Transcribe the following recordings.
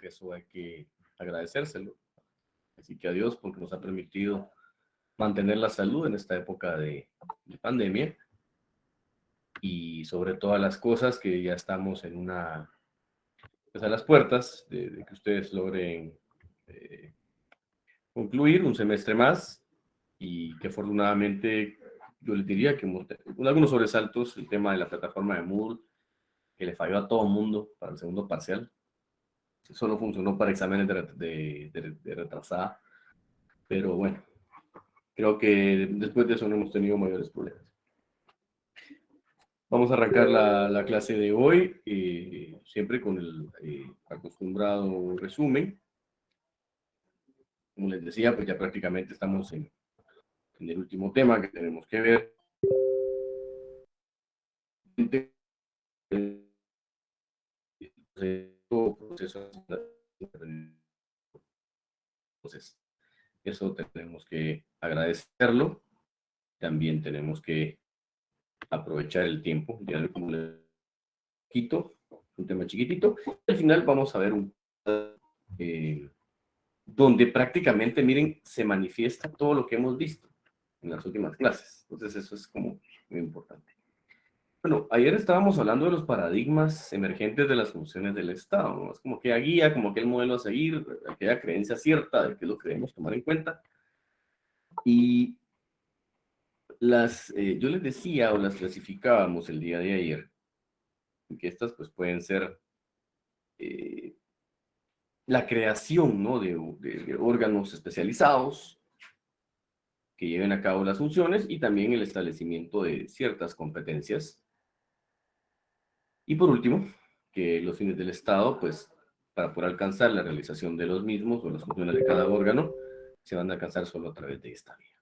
que eso hay que agradecérselo. Así que a Dios porque nos ha permitido mantener la salud en esta época de pandemia y sobre todas las cosas que ya estamos en una, pues a las puertas de que ustedes logren concluir un semestre más y que afortunadamente yo les diría que con algunos sobresaltos, el tema de la plataforma de Moodle, que le falló a todo el mundo para el segundo parcial, solo funcionó para exámenes de retrasada, pero bueno, creo que después de eso no hemos tenido mayores problemas. Vamos a arrancar la clase de hoy, siempre con el acostumbrado resumen. Como les decía, pues ya prácticamente estamos en el último tema que tenemos que ver. Entonces, eso tenemos que agradecerlo. También tenemos que aprovechar el tiempo. Ya como le quito, un tema chiquitito. Al final vamos a ver donde prácticamente, miren, se manifiesta todo lo que hemos visto en las últimas clases. Entonces, eso es como muy importante. Bueno, ayer estábamos hablando de los paradigmas emergentes de las funciones del Estado, ¿no? Es como que guía, como que el modelo a seguir, aquella creencia cierta de qué es lo que debemos tomar en cuenta. Y yo les decía o las clasificábamos el día de ayer, que estas pues pueden ser la creación, ¿no? de órganos especializados que lleven a cabo las funciones y también el establecimiento de ciertas competencias. Y por último, que los fines del Estado, pues, para poder alcanzar la realización de los mismos o las funciones de cada órgano, se van a alcanzar solo a través de esta vía.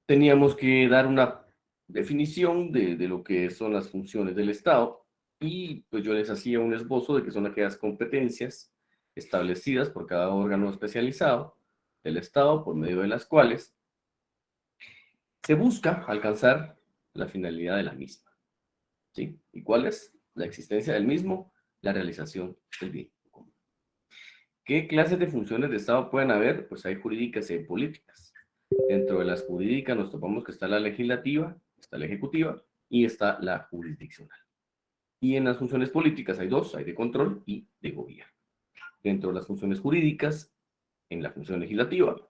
Teníamos que dar una definición de lo que son las funciones del Estado y pues yo les hacía un esbozo de que son aquellas competencias establecidas por cada órgano especializado del Estado por medio de las cuales se busca alcanzar la finalidad de la misma. ¿Sí? ¿Y cuál es? La existencia del mismo, la realización del bien común. ¿Qué clases de funciones de Estado pueden haber? Pues hay jurídicas y hay políticas. Dentro de las jurídicas nos topamos que está la legislativa, está la ejecutiva y está la jurisdiccional. Y en las funciones políticas hay dos, hay de control y de gobierno. Dentro de las funciones jurídicas, en la función legislativa,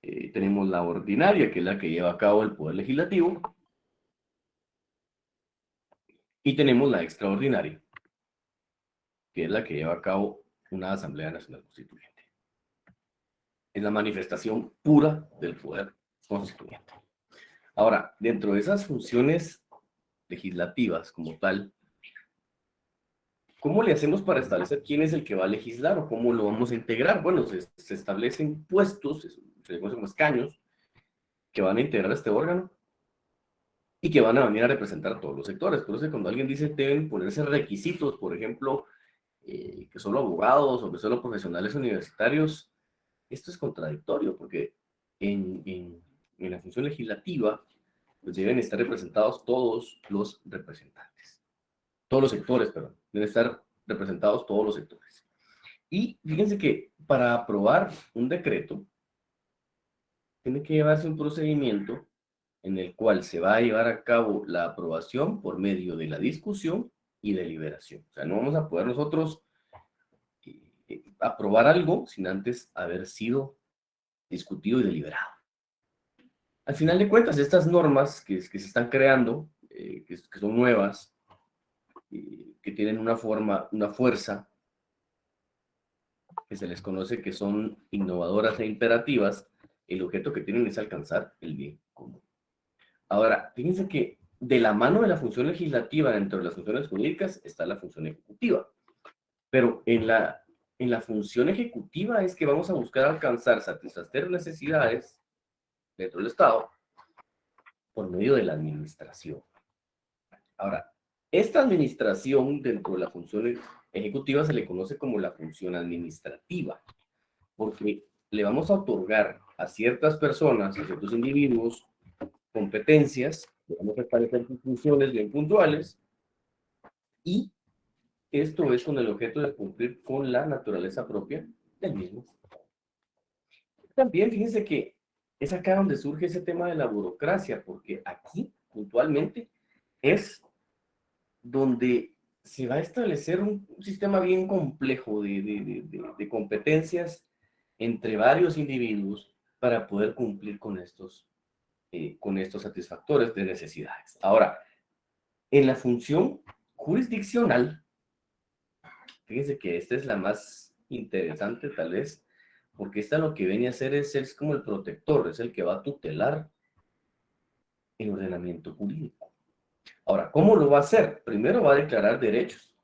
tenemos la ordinaria, que es la que lleva a cabo el poder legislativo, y tenemos la extraordinaria, que es la que lleva a cabo una Asamblea Nacional Constituyente. Es la manifestación pura del poder constituyente. Ahora, dentro de esas funciones legislativas como tal, ¿cómo le hacemos para establecer quién es el que va a legislar o cómo lo vamos a integrar? Bueno, se establecen puestos, se conocen como escaños, que van a integrar este órgano y que van a venir a representar a todos los sectores. Por eso cuando alguien dice deben ponerse requisitos, por ejemplo, que solo abogados o que solo profesionales universitarios, esto es contradictorio porque en la función legislativa pues deben estar representados todos los representantes. Todos los sectores, perdón. Deben estar representados todos los sectores. Y fíjense que para aprobar un decreto, tiene que llevarse un procedimiento en el cual se va a llevar a cabo la aprobación por medio de la discusión y deliberación. O sea, no vamos a poder nosotros aprobar algo sin antes haber sido discutido y deliberado. Al final de cuentas, estas normas que se están creando, que son nuevas, que tienen una forma, una fuerza, que se les conoce que son innovadoras e imperativas, el objeto que tienen es alcanzar el bien común. Ahora, fíjense que de la mano de la función legislativa dentro de las funciones jurídicas está la función ejecutiva. Pero en la función ejecutiva es que vamos a buscar alcanzar, satisfacer necesidades dentro del Estado por medio de la administración. Ahora, esta administración dentro de la función ejecutiva se le conoce como la función administrativa, porque le vamos a otorgar a ciertas personas, a ciertos individuos, competencias, le vamos a establecer sus funciones bien puntuales y esto es con el objeto de cumplir con la naturaleza propia del mismo. También fíjense que es acá donde surge ese tema de la burocracia, porque aquí, puntualmente, es donde se va a establecer un sistema bien complejo de competencias entre varios individuos para poder cumplir con estos satisfactores de necesidades. Ahora, en la función jurisdiccional, fíjense que esta es la más interesante tal vez, porque esta lo que viene a hacer es como el protector, es el que va a tutelar el ordenamiento jurídico. Ahora, ¿cómo lo va a hacer? Primero va a declarar derechos.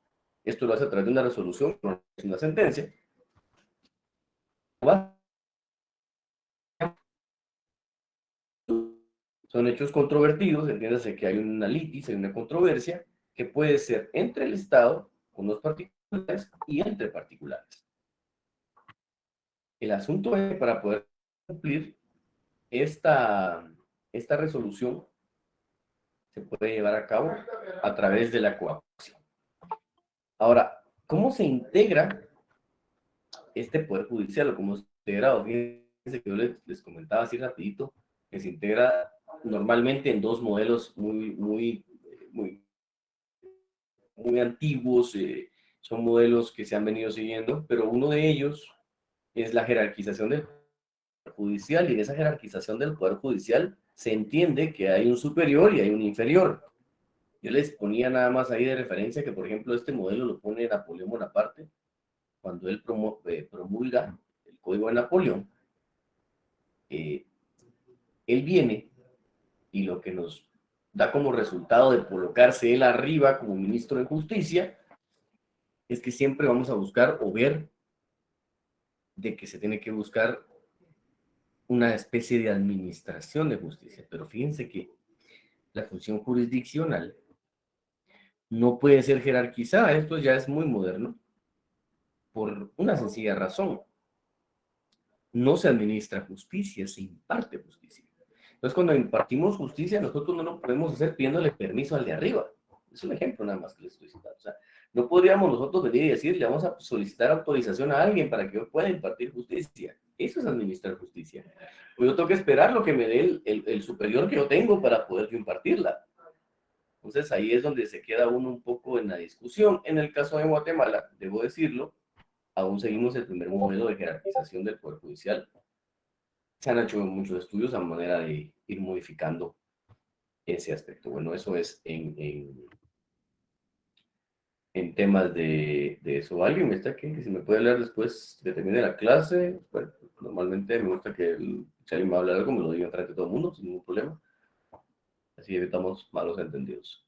Esto lo hace a través de una resolución, no es una sentencia. Son hechos controvertidos, entiéndase que hay una litis, hay una controversia, que puede ser entre el Estado, con los particulares, y entre particulares. El asunto es que para poder cumplir esta resolución se puede llevar a cabo a través de la coacción. Ahora, ¿cómo se integra este Poder Judicial o cómo se integra? Fíjense que yo les comentaba así rapidito, que se integra normalmente en dos modelos muy antiguos, son modelos que se han venido siguiendo, pero uno de ellos es la jerarquización del Poder Judicial, y en esa jerarquización del Poder Judicial se entiende que hay un superior y hay un inferior. Yo les ponía nada más ahí de referencia que, por ejemplo, este modelo lo pone Napoleón Bonaparte cuando él promulga el Código de Napoleón. Él viene y lo que nos da como resultado de colocarse él arriba como ministro de Justicia es que siempre vamos a buscar o ver de que se tiene que buscar una especie de administración de justicia. Pero fíjense que la función jurisdiccional no puede ser jerarquizada. Esto ya es muy moderno por una sencilla razón. No se administra justicia, se imparte justicia. Entonces, cuando impartimos justicia, nosotros no lo podemos hacer pidiéndole permiso al de arriba. Es un ejemplo nada más que les estoy citando. O sea, no podríamos nosotros venir y decirle, vamos a solicitar autorización a alguien para que yo pueda impartir justicia. Eso es administrar justicia. Pues yo tengo que esperar lo que me dé el superior que yo tengo para poder yo impartirla. Entonces, ahí es donde se queda uno un poco en la discusión. En el caso de Guatemala, debo decirlo, aún seguimos el primer modelo de jerarquización del Poder Judicial. Se han hecho muchos estudios a manera de ir modificando ese aspecto. Bueno, eso es en temas de eso. ¿Alguien me está aquí? Que si me puede hablar después que termine la clase. Bueno, normalmente me gusta que si alguien me va a hablar algo, me lo diga frente a todo el mundo, sin ningún problema. Así evitamos malos entendidos.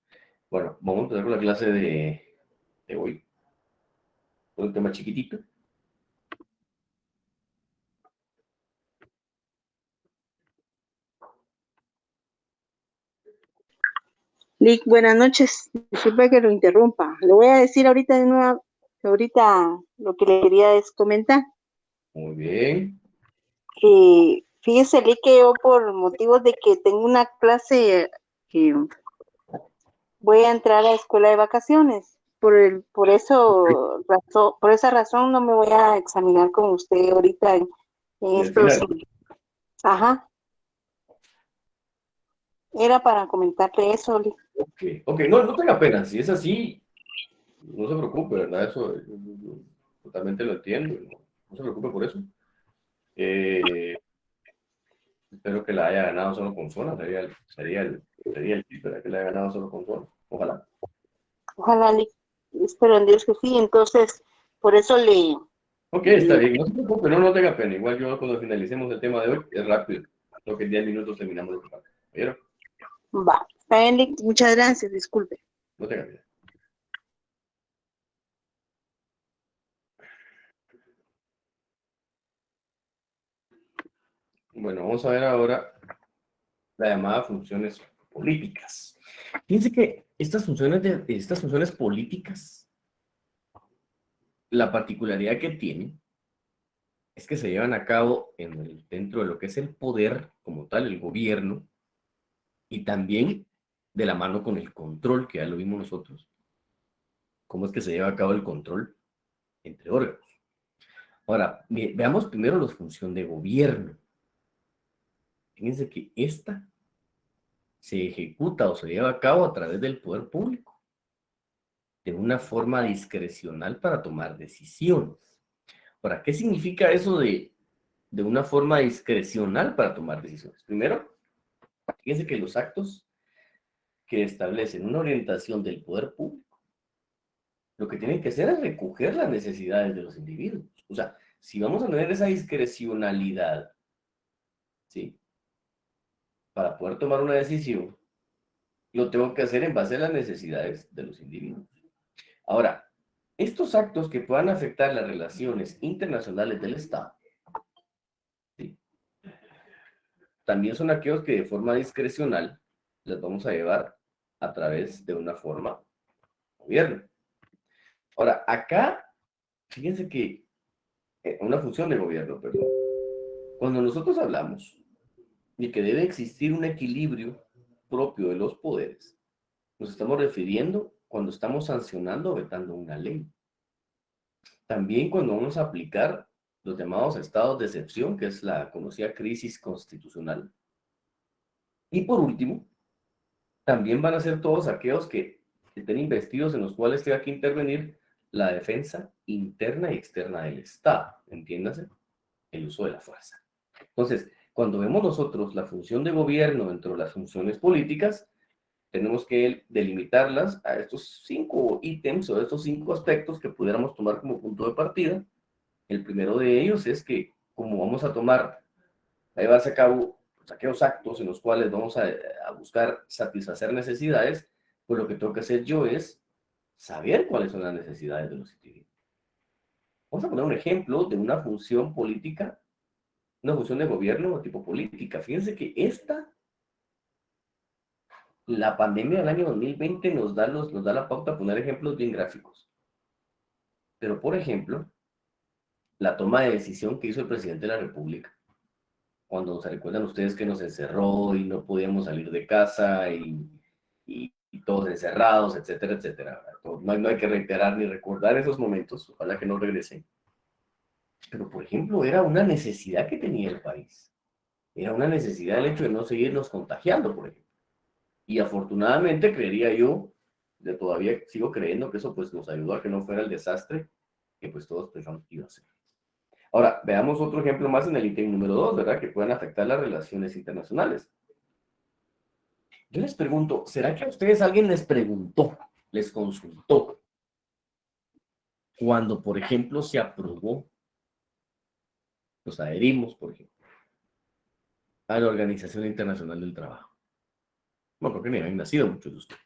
Bueno, vamos a empezar con la clase de hoy. Un tema chiquitito. Lick, buenas noches. Disculpe que lo interrumpa. Le voy a decir ahorita de nuevo, ahorita lo que le quería es comentar. Muy bien. Fíjese, Lick, que yo por motivos de que tengo una clase que voy a entrar a la escuela de vacaciones. Por esa razón no me voy a examinar con usted ahorita en Y al estos. final. Ajá. Era para comentarle eso, Lick. Ok, ok, no, no tenga pena. Si es así, no se preocupe, ¿verdad? Eso yo totalmente lo entiendo. No se preocupe por eso. Eh, Espero que la haya ganado solo con zona. Sería el tip, ¿verdad? Que la haya ganado solo con zona. Ojalá. Ojalá, Lick, espero en Dios que sí. Entonces, por eso Ok, está bien. No se preocupe, no, no tenga pena. Igual yo cuando finalicemos el tema de hoy, es rápido. Creo que en 10 minutos terminamos el tema. Pero va. Está bien, Lick, muchas gracias, disculpe. no tenga pena. Bueno, vamos a ver ahora la llamada funciones políticas. Fíjense que estas funciones políticas, la particularidad que tienen es que se llevan a cabo dentro de lo que es el poder como tal, el gobierno, y también de la mano con el control, que ya lo vimos nosotros, cómo es que se lleva a cabo el control entre órganos. Ahora, veamos primero la función de gobierno. Fíjense que esta se ejecuta o se lleva a cabo a través del poder público, de una forma discrecional para tomar decisiones. Ahora, ¿qué significa eso de una forma discrecional para tomar decisiones? Primero, fíjense que los actos que establecen una orientación del poder público, lo que tienen que hacer es recoger las necesidades de los individuos. O sea, si vamos a tener esa discrecionalidad, ¿sí? Para poder tomar una decisión, lo tengo que hacer en base a las necesidades de los individuos. Ahora, estos actos que puedan afectar las relaciones internacionales del Estado, ¿sí? También son aquellos que de forma discrecional las vamos a llevar a través de una forma de gobierno. Ahora, acá, fíjense que una función de gobierno, perdón. Cuando nosotros hablamos de que debe existir un equilibrio propio de los poderes, nos estamos refiriendo cuando estamos sancionando o vetando una ley. También cuando vamos a aplicar los llamados estados de excepción, que es la conocida crisis constitucional. Y por último, también van a ser todos aquellos que estén investidos en los cuales tenga que intervenir la defensa interna y externa del Estado, entiéndase, el uso de la fuerza. Entonces, cuando vemos nosotros la función de gobierno dentro de las funciones políticas, tenemos que delimitarlas a estos 5 ítems o estos 5 aspectos que pudiéramos tomar como punto de partida. El primero de ellos es que, como vamos a tomar, a llevarse a cabo pues, aquellos actos en los cuales vamos a buscar satisfacer necesidades, pues lo que tengo que hacer yo es saber cuáles son las necesidades de los individuos. Vamos a poner un ejemplo de una función política, una función de gobierno de tipo política. Fíjense que la pandemia del año 2020 nos da la pauta a poner ejemplos bien gráficos. Pero, por ejemplo, la toma de decisión que hizo el presidente de la República, cuando se recuerdan ustedes que nos encerró y no podíamos salir de casa y todos encerrados, etcétera, etcétera. No hay que reiterar ni recordar esos momentos, ojalá que no regresen. Pero, por ejemplo, era una necesidad que tenía el país. Era una necesidad el hecho de no seguirnos contagiando, por ejemplo. Y afortunadamente, creería yo, todavía sigo creyendo que eso pues nos ayudó a que no fuera el desastre que pues todos pensamos que iba a ser. Ahora, veamos otro ejemplo más en el ítem número 2, ¿verdad? Que pueden afectar las relaciones internacionales. Yo les pregunto, ¿será que a ustedes alguien les preguntó, les consultó, cuando, por ejemplo, se aprobó, nos adherimos, por ejemplo, a la Organización Internacional del Trabajo? Bueno, creo que ni habían nacido muchos de ustedes.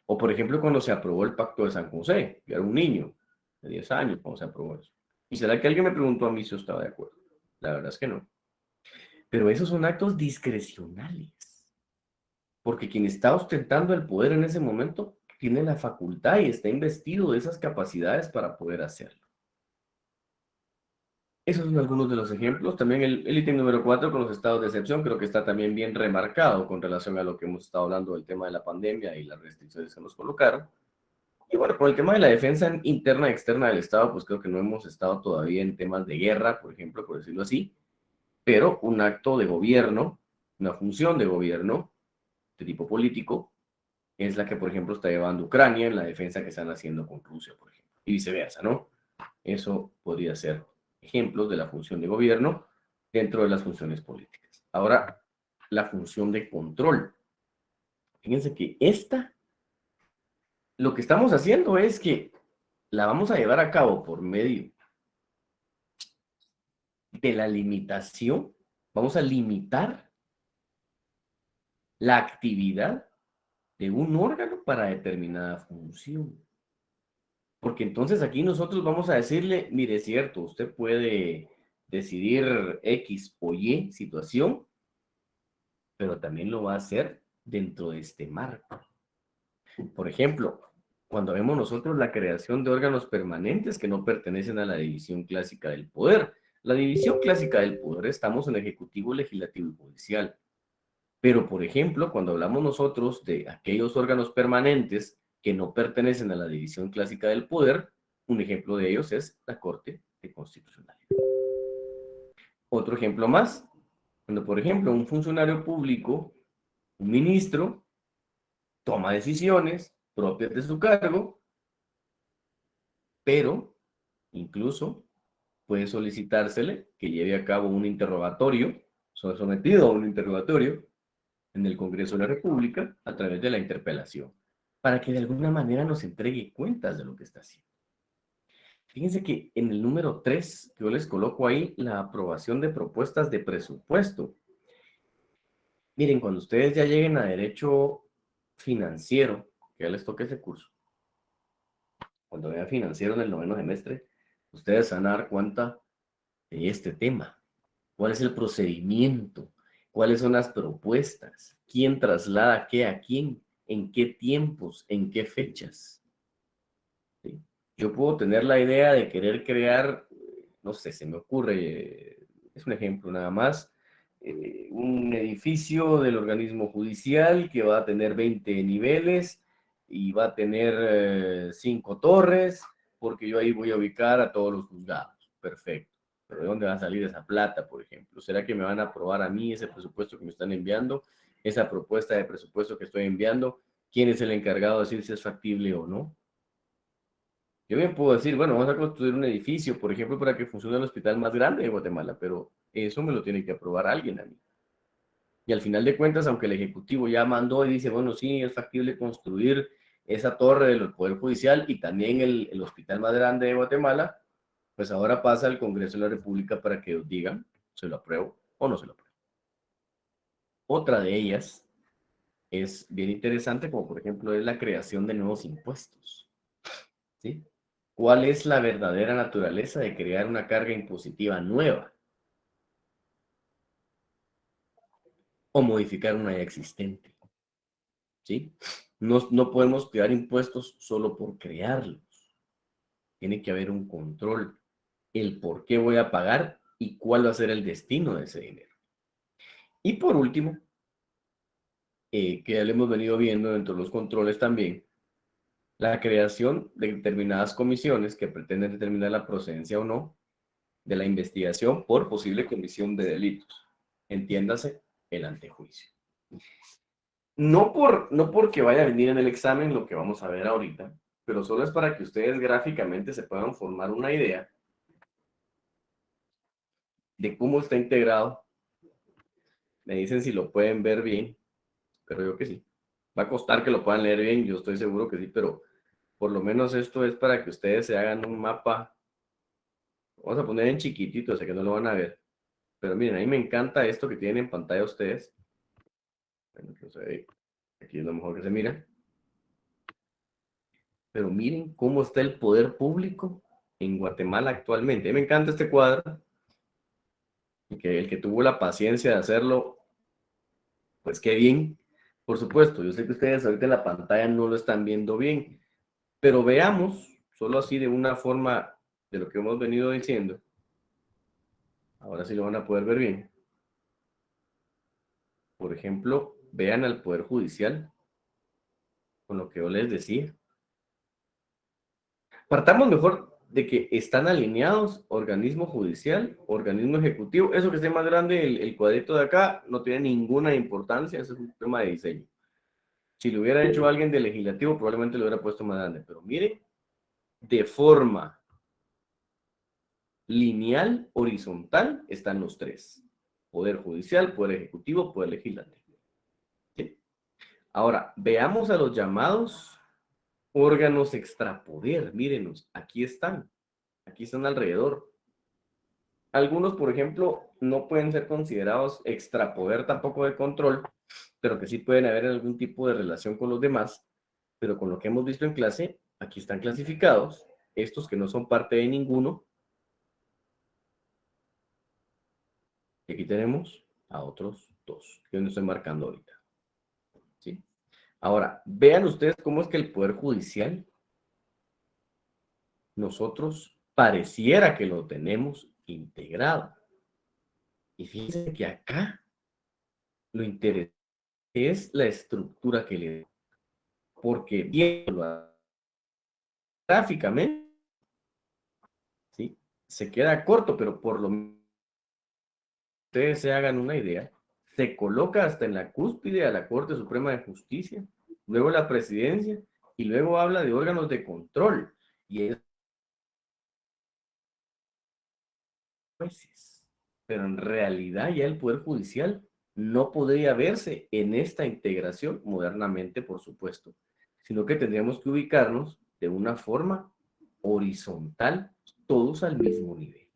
O, por ejemplo, cuando se aprobó el Pacto de San José, yo era un niño de 10 años cuando se aprobó eso. ¿Y será que alguien me preguntó a mí si yo estaba de acuerdo? La verdad es que no. Pero esos son actos discrecionales. Porque quien está ostentando el poder en ese momento tiene la facultad y está investido de esas capacidades para poder hacerlo. Esos son algunos de los ejemplos. También el ítem número 4 con los estados de excepción creo que está también bien remarcado con relación a lo que hemos estado hablando del tema de la pandemia y las restricciones que nos colocaron. Y bueno, con el tema de la defensa interna y externa del Estado, pues creo que no hemos estado todavía en temas de guerra, por ejemplo, por decirlo así, pero un acto de gobierno, una función de gobierno de tipo político, es la que, por ejemplo, está llevando Ucrania en la defensa que están haciendo con Rusia, por ejemplo, y viceversa, ¿no? Eso podría ser ejemplos de la función de gobierno dentro de las funciones políticas. Ahora, la función de control. Fíjense que lo que estamos haciendo es que la vamos a llevar a cabo por medio de la limitación. Vamos a limitar la actividad de un órgano para determinada función. Porque entonces aquí nosotros vamos a decirle, mire, es cierto, usted puede decidir X o Y situación, pero también lo va a hacer dentro de este marco. Por ejemplo, cuando vemos nosotros la creación de órganos permanentes que no pertenecen a la división clásica del poder. La división clásica del poder estamos en ejecutivo, legislativo y judicial. Pero, por ejemplo, cuando hablamos nosotros de aquellos órganos permanentes que no pertenecen a la división clásica del poder. Un ejemplo de ellos es la Corte de Constitucionalidad. Otro ejemplo más, cuando por ejemplo un funcionario público, un ministro, toma decisiones propias de su cargo, pero incluso puede solicitársele que lleve a cabo un interrogatorio, sometido a un interrogatorio en el Congreso de la República a través de la interpelación, para que de alguna manera nos entregue cuentas de lo que está haciendo. Fíjense que en el número 3, que yo les coloco ahí, la aprobación de propuestas de presupuesto. Miren, cuando ustedes ya lleguen a derecho financiero, que ya les toque ese curso, cuando vean financiero en el 9º semestre, ustedes se van a dar cuenta de este tema. ¿Cuál es el procedimiento? ¿Cuáles son las propuestas? ¿Quién traslada qué a quién? ¿En qué tiempos? ¿En qué fechas? ¿Sí? Yo puedo tener la idea de querer crear, no sé, se me ocurre, es un ejemplo nada más, un edificio del organismo judicial que va a tener 20 niveles y va a tener 5 torres, porque yo ahí voy a ubicar a todos los juzgados. Perfecto. Pero ¿de dónde va a salir esa plata, por ejemplo? ¿Será que me van a aprobar a mí ese presupuesto que me están enviando? Esa propuesta de presupuesto que estoy enviando, ¿quién es el encargado de decir si es factible o no? Yo bien puedo decir, bueno, vamos a construir un edificio, por ejemplo, para que funcione el hospital más grande de Guatemala, pero eso me lo tiene que aprobar alguien a mí. Y al final de cuentas, aunque el Ejecutivo ya mandó y dice, bueno, sí, es factible construir esa torre del Poder Judicial y también el hospital más grande de Guatemala, pues ahora pasa al Congreso de la República para que digan, se lo apruebo o no se lo apruebo. Otra de ellas es bien interesante, como por ejemplo es la creación de nuevos impuestos. ¿Sí? ¿Cuál es la verdadera naturaleza de crear una carga impositiva nueva o modificar una ya existente? ¿Sí? No podemos crear impuestos solo por crearlos. Tiene que haber un control, el por qué voy a pagar y cuál va a ser el destino de ese dinero. Y por último, que ya le hemos venido viendo dentro de los controles también, la creación de determinadas comisiones que pretenden determinar la procedencia o no de la investigación por posible comisión de delitos. Entiéndase, el antejuicio. No porque vaya a venir en el examen lo que vamos a ver ahorita, pero solo es para que ustedes gráficamente se puedan formar una idea de cómo está integrado. Me dicen si lo pueden ver bien, pero yo que sí. Va a costar que lo puedan leer bien, yo estoy seguro que sí, pero por lo menos esto es para que ustedes se hagan un mapa. Vamos a poner en chiquitito, sé que no lo van a ver. Pero miren, a mí me encanta esto que tienen en pantalla ustedes. Bueno, no sé, aquí es lo mejor que se mira. Pero miren cómo está el poder público en Guatemala actualmente. A mí me encanta este cuadro. Y que el que tuvo la paciencia de hacerlo, pues qué bien. Por supuesto, yo sé que ustedes ahorita en la pantalla no lo están viendo bien, pero veamos, solo así de una forma de lo que hemos venido diciendo. Ahora sí lo van a poder ver bien. Por ejemplo, vean al Poder Judicial, con lo que yo les decía. Partamos mejor de que están alineados organismo judicial, organismo ejecutivo. Eso que esté más grande, el cuadrito de acá, no tiene ninguna importancia, eso es un tema de diseño. Si lo hubiera hecho alguien del legislativo, probablemente lo hubiera puesto más grande. Pero mire, de forma lineal, horizontal, están los tres. Poder judicial, poder ejecutivo, poder legislativo. ¿Sí? Ahora, veamos a los llamados órganos extrapoder. Mírenos, aquí están alrededor. Algunos, por ejemplo, no pueden ser considerados extrapoder tampoco de control, pero que sí pueden haber algún tipo de relación con los demás. Pero con lo que hemos visto en clase, aquí están clasificados. Estos que no son parte de ninguno. Y aquí tenemos a otros dos, que yo no estoy marcando ahorita. ¿Sí? Ahora, vean ustedes cómo es que el Poder Judicial, nosotros pareciera que lo tenemos integrado. Y fíjense que acá lo interesante es la estructura que le da. porque viéndolo gráficamente, ¿sí? Se queda corto, pero por lo menos ustedes se hagan una idea, se coloca hasta en la cúspide a la Corte Suprema de Justicia, luego la presidencia, y luego habla de órganos de control, y es jueces. Pero en realidad ya el Poder Judicial no podría verse en esta integración modernamente, por supuesto, sino que tendríamos que ubicarnos de una forma horizontal, todos al mismo nivel.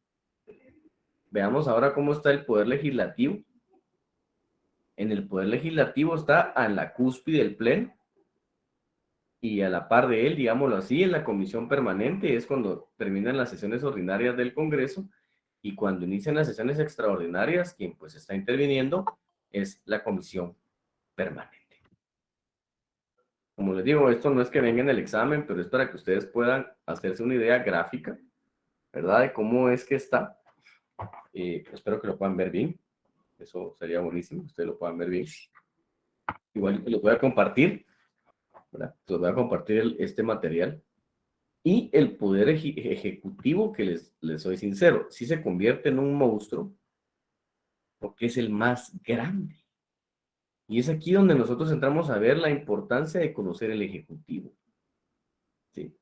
Veamos ahora cómo está el Poder Legislativo. En el Poder Legislativo está a la cúspide del Pleno y a la par de él, digámoslo así, en la Comisión Permanente es cuando terminan las sesiones ordinarias del Congreso y cuando inician las sesiones extraordinarias, quien pues está interviniendo es la Comisión Permanente. Como les digo, esto no es que venga en el examen, pero es para que ustedes puedan hacerse una idea gráfica, ¿verdad? De cómo es que está. Espero que lo puedan ver bien. Eso sería buenísimo, ustedes lo puedan ver bien. Igual lo voy a compartir, ¿verdad? Les voy a compartir este material. Y el poder ejecutivo, que les soy sincero, sí se convierte en un monstruo porque es el más grande. Y es aquí donde nosotros entramos a ver la importancia de conocer el ejecutivo. ¿Sí?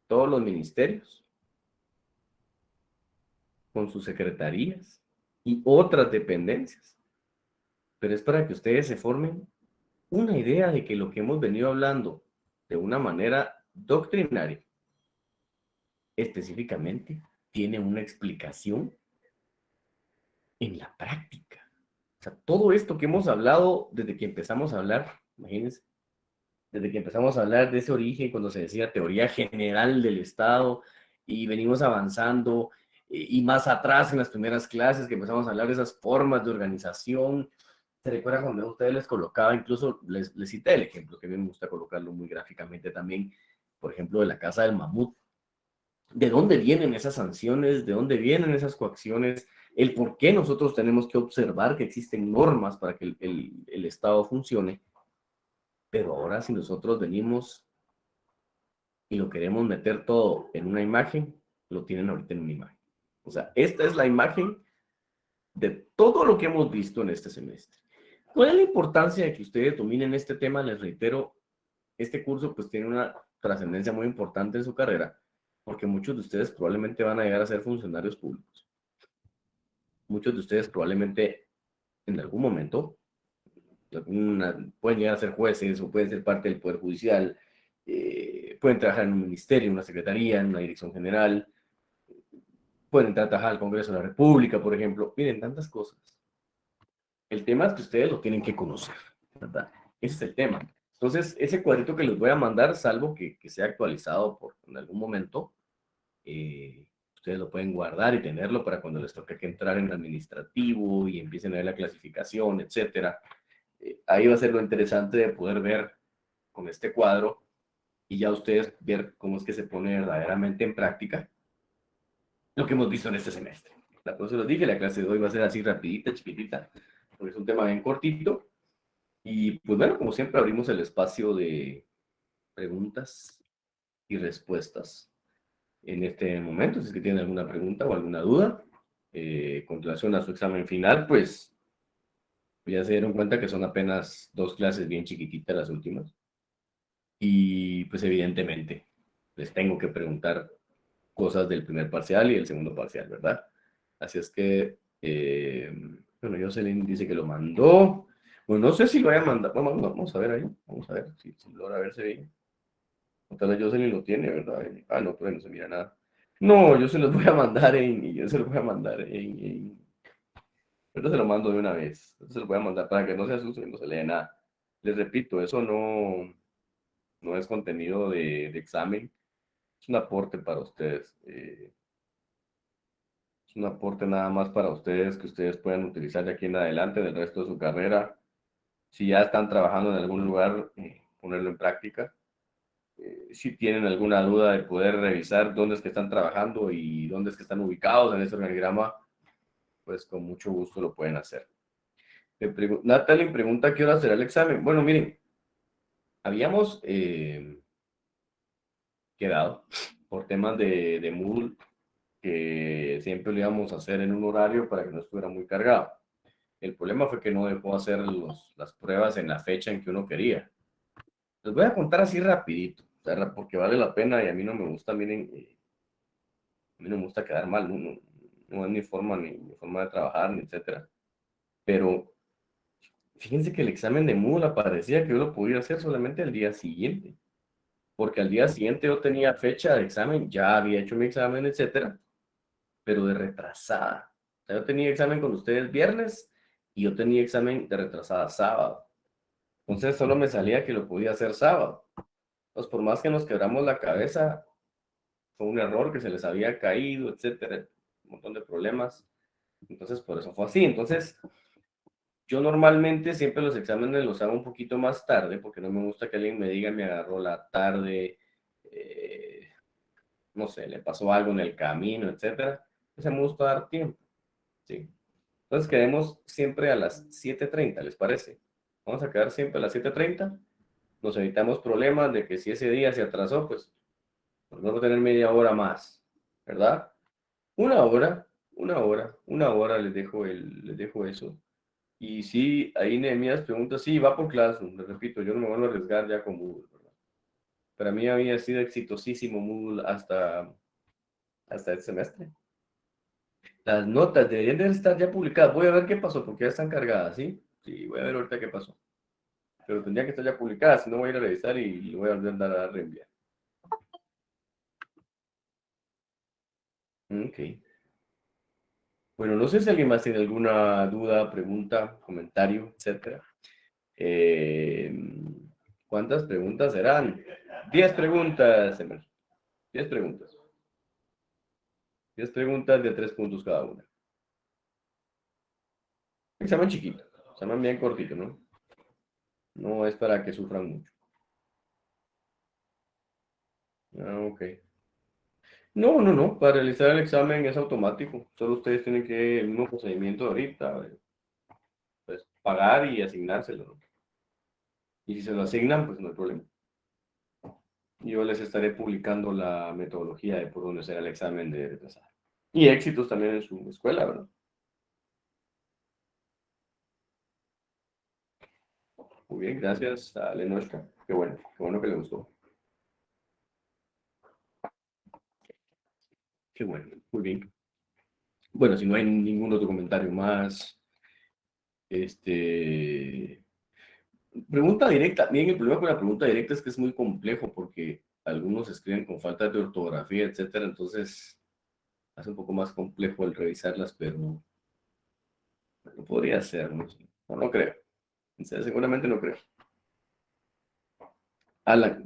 Todos los ministerios, con sus secretarías y otras dependencias. Pero es para que ustedes se formen una idea de que lo que hemos venido hablando de una manera doctrinaria, específicamente, tiene una explicación en la práctica. O sea, todo esto que hemos hablado desde que empezamos a hablar, imagínense, desde que empezamos a hablar de ese origen, cuando se decía teoría general del Estado, y venimos avanzando, y más atrás en las primeras clases que empezamos a hablar de esas formas de organización. ¿Se recuerda cuando a ustedes les colocaba, incluso les cité el ejemplo, que a mí me gusta colocarlo muy gráficamente también, por ejemplo, de la Casa del Mamut? ¿De dónde vienen esas sanciones? ¿De dónde vienen esas coacciones? El por qué nosotros tenemos que observar que existen normas para que el Estado funcione. Pero ahora si nosotros venimos y lo queremos meter todo en una imagen, lo tienen ahorita en una imagen. O sea, esta es la imagen de todo lo que hemos visto en este semestre. ¿Cuál es la importancia de que ustedes dominen este tema? Les reitero, este curso pues tiene una trascendencia muy importante en su carrera, porque muchos de ustedes probablemente van a llegar a ser funcionarios públicos. Muchos de ustedes probablemente en algún momento pueden llegar a ser jueces o pueden ser parte del Poder Judicial, pueden trabajar en un ministerio, en una secretaría, en una dirección general, pueden entrar a trabajar al Congreso de la República, por ejemplo. Miren, tantas cosas. El tema es que ustedes lo tienen que conocer, ¿verdad? Ese es el tema. Entonces, ese cuadrito que les voy a mandar, salvo que sea actualizado en algún momento, ustedes lo pueden guardar y tenerlo para cuando les toque que entrar en administrativo y empiecen a ver la clasificación, etcétera. Ahí va a ser lo interesante de poder ver con este cuadro y ya ustedes ver cómo es que se pone verdaderamente en práctica lo que hemos visto en este semestre. Por eso les dije, la clase de hoy va a ser así rapidita, chiquitita, porque es un tema bien cortito. Y pues bueno, como siempre abrimos el espacio de preguntas y respuestas en este momento. Si es que tienen alguna pregunta o alguna duda con relación a su examen final, pues ya se dieron cuenta que son apenas 2 clases bien chiquititas las últimas. Y pues evidentemente les tengo que preguntar cosas del primer parcial y del segundo parcial, ¿verdad? Así es que, bueno, Jocelyn dice que lo mandó. Bueno, no sé si lo haya mandado. Vamos a ver ahí. Vamos a ver si logra verse bien. O tal vez Jocelyn lo tiene, ¿verdad? Ah, no, pero no se mira nada. No, yo se los voy a mandar yo se los voy a mandar yo se lo mando de una vez. Yo se los voy a mandar para que no se asusten, no se lea nada. Les repito, eso no es contenido de examen. Es un aporte para ustedes. Es un aporte nada más para ustedes que ustedes puedan utilizar de aquí en adelante, del resto de su carrera. Si ya están trabajando en algún lugar, ponerlo en práctica. Si tienen alguna duda de poder revisar dónde es que están trabajando y dónde es que están ubicados en ese organigrama, pues con mucho gusto lo pueden hacer. Natalie pregunta qué hora será el examen. Bueno, miren, habíamos quedado por temas de Moodle que siempre lo íbamos a hacer en un horario para que no estuviera muy cargado. El problema fue que no dejó hacer las pruebas en la fecha en que uno quería. Les voy a contar así rapidito, o sea, porque vale la pena y a mí no me gusta, miren, a mí no me gusta quedar mal, no es mi forma, ni mi forma de trabajar, ni etcétera. Pero fíjense que el examen de Moodle parecía que yo lo podía hacer solamente al día siguiente, porque al día siguiente yo tenía fecha de examen, ya había hecho mi examen, etcétera, pero de retrasada. O sea, yo tenía examen con ustedes viernes y yo tenía examen de retrasada sábado. Entonces solo me salía que lo podía hacer sábado. Pues por más que nos quebramos la cabeza, fue un error que se les había caído, etcétera, un montón de problemas. Entonces por eso fue así. Entonces yo normalmente siempre los exámenes los hago un poquito más tarde porque no me gusta que alguien me diga me agarró la tarde, eh, no sé, le pasó algo en el camino, etcétera. Entonces me gusta dar tiempo, ¿sí? Entonces quedemos siempre a las 7:30, ¿les parece? Vamos a quedar siempre a las 7:30. Nos evitamos problemas de que si ese día se atrasó, pues vamos a tener media hora más, ¿verdad? Una hora les dejo eso. Y sí, ahí Nehemías pregunta, sí, va por Classroom, les repito, yo no me voy a arriesgar ya con Moodle, ¿verdad? Para mí había sido exitosísimo Moodle hasta este semestre. Las notas deberían de estar ya publicadas. Voy a ver qué pasó, porque ya están cargadas, ¿sí? Sí, voy a ver ahorita qué pasó. Pero tendría que estar ya publicadas, si no voy a ir a revisar y lo voy a dar a reenviar. Ok. Bueno, no sé si alguien más tiene alguna duda, pregunta, comentario, etcétera. Eh, ¿Cuántas preguntas serán? 10 preguntas, Emer. 10 preguntas. 10 preguntas de 3 puntos cada una. Examen chiquito. Examen bien cortito, ¿no? No es para que sufran mucho. Ah, ok. No. Para realizar el examen es automático. Solo ustedes tienen que, el mismo procedimiento de ahorita, pues pagar y asignárselo, ¿no? Y si se lo asignan, pues no hay problema. Yo les estaré publicando la metodología de por dónde será el examen de retrasado. Y éxitos también en su escuela, ¿verdad? Muy bien, gracias a Lenoshka. Qué bueno que le gustó. Qué bueno, muy bien. Bueno, si no hay ningún otro comentario más, este, pregunta directa. Bien, el problema con la pregunta directa es que es muy complejo porque algunos escriben con falta de ortografía, etcétera, entonces hace un poco más complejo el revisarlas, pero no podría ser, no sé. No creo. O sea, seguramente no creo.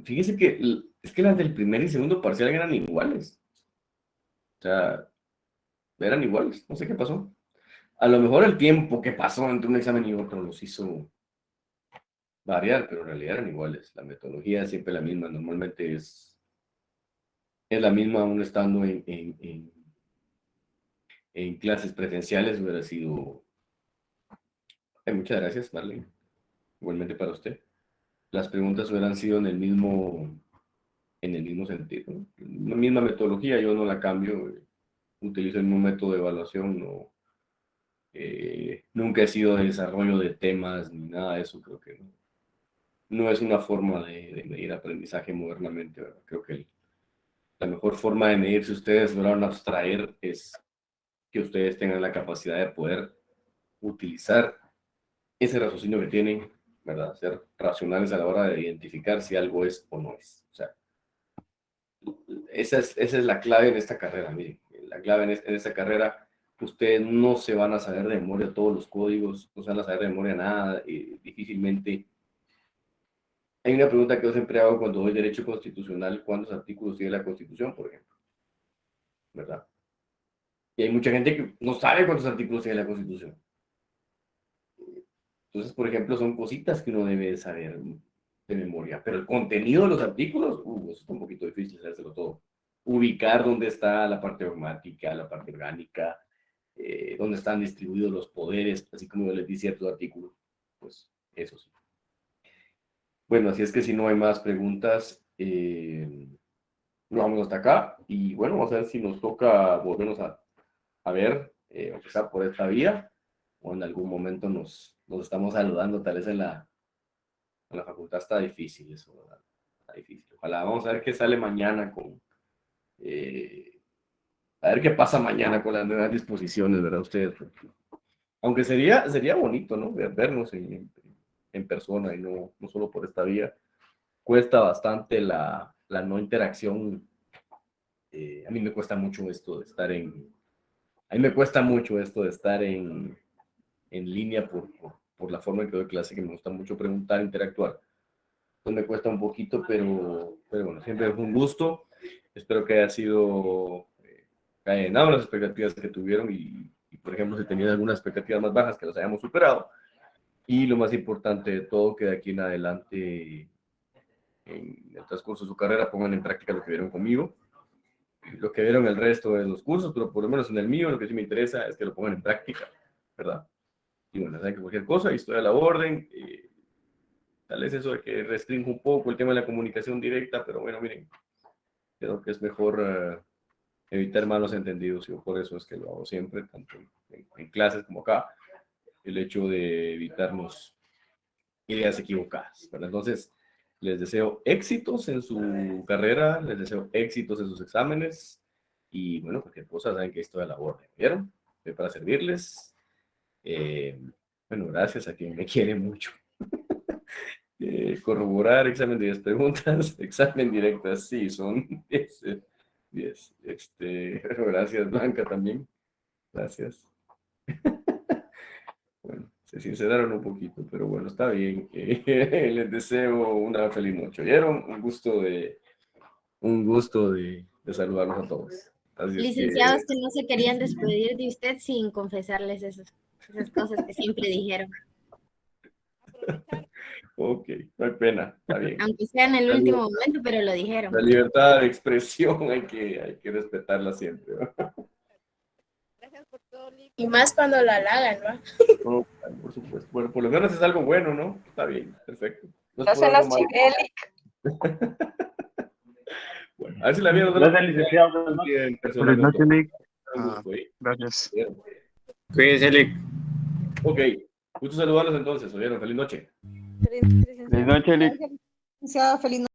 Fíjese que es que las del primer y segundo parcial eran iguales. O sea, eran iguales. No sé qué pasó. A lo mejor el tiempo que pasó entre un examen y otro los hizo variar, pero en realidad eran iguales. La metodología es siempre la misma. Normalmente es la misma aún estando en clases presenciales. Hubiera sido... muchas gracias, Marlene. Igualmente para usted. Las preguntas hubieran sido en el mismo sentido, ¿no? La misma metodología, yo no la cambio. Utilizo el mismo método de evaluación, no, nunca he sido de desarrollo de temas ni nada de eso, creo que no es una forma de medir aprendizaje modernamente, ¿verdad? Creo que la mejor forma de medir si ustedes lograron abstraer es que ustedes tengan la capacidad de poder utilizar ese raciocinio que tienen, ¿verdad? Ser racionales a la hora de identificar si algo es o no es. O sea, esa es la clave en esta carrera, miren. La clave en esta carrera, ustedes no se van a saber de memoria todos los códigos, no se van a saber de memoria nada, difícilmente. Hay una pregunta que yo siempre hago cuando doy derecho constitucional: ¿cuántos artículos tiene la Constitución, por ejemplo? ¿Verdad? Y hay mucha gente que no sabe cuántos artículos tiene la Constitución. Entonces, por ejemplo, son cositas que uno debe saber de memoria, pero el contenido de los artículos, eso es un poquito difícil hacérselo todo. Ubicar dónde está la parte dogmática, la parte orgánica, dónde están distribuidos los poderes, así como yo les di ciertos artículos, pues eso sí. Bueno, así es que si no hay más preguntas, lo vamos hasta acá. Y bueno, vamos a ver si nos toca volvernos a ver, aunque sea por esta vía, o en algún momento nos estamos saludando, tal vez en la facultad está difícil eso, ¿verdad? Está difícil. Ojalá, vamos a ver qué sale mañana eh, a ver qué pasa mañana con las nuevas disposiciones, ¿verdad? Ustedes, aunque sería bonito, ¿no? Vernos en persona y no solo por esta vía. Cuesta bastante la no interacción. A mí me cuesta mucho esto de estar a mí me cuesta mucho esto de estar en línea por la forma en que doy clase, que me gusta mucho preguntar, interactuar. Entonces me cuesta un poquito, pero bueno, siempre es un gusto. Espero que haya sido, que haya llenado las expectativas que tuvieron y, por ejemplo, si tenían algunas expectativas más bajas, que las hayamos superado. Y lo más importante de todo, que de aquí en adelante, en el transcurso de su carrera, pongan en práctica lo que vieron conmigo, lo que vieron el resto de los cursos, pero por lo menos en el mío, lo que sí me interesa es que lo pongan en práctica, ¿verdad? Y bueno, saben que cualquier cosa, y estoy a la orden. Tal vez eso de que restringe un poco el tema de la comunicación directa, pero bueno, miren, creo que es mejor evitar malos entendidos. Yo por eso es que lo hago siempre, tanto en clases como acá, el hecho de evitarnos ideas equivocadas, ¿verdad? Entonces, les deseo éxitos en su carrera, les deseo éxitos en sus exámenes y bueno, cualquier cosa, saben que estoy a la orden, ¿vieron? Estoy para servirles. Bueno, gracias a quien me quiere mucho. Corroborar, examen de 10 preguntas, examen directas, sí, son 10. 10. Gracias, Blanca, también. Gracias. Bueno, se sinceraron un poquito, pero bueno, está bien. Les deseo una feliz noche. ¿Oyeron? Un gusto de saludarlos a todos. Así es que, Licenciados que no se querían despedir de usted sin confesarles esas cosas que siempre dijeron. ok, no hay pena, está bien. Aunque sea en el último momento, pero lo dijeron. La libertad de expresión hay que respetarla siempre, ¿no? Y más cuando la halagan, ¿no? No, por supuesto. Bueno, por lo menos es algo bueno, ¿no? Está bien, perfecto. No es por Hacen algo las malo. Chigeli. Bueno, a ver si la vieron. Gracias, licenciado. En persona Buenas con noches, todos. Lick. Un gusto, ¿eh? Gracias. ¿Oyeron? Cuídense, Lick. Ok, gusto saludarlos entonces. ¿Oyeron? Feliz noche. Feliz noche, Lick. Licenciado, feliz noche.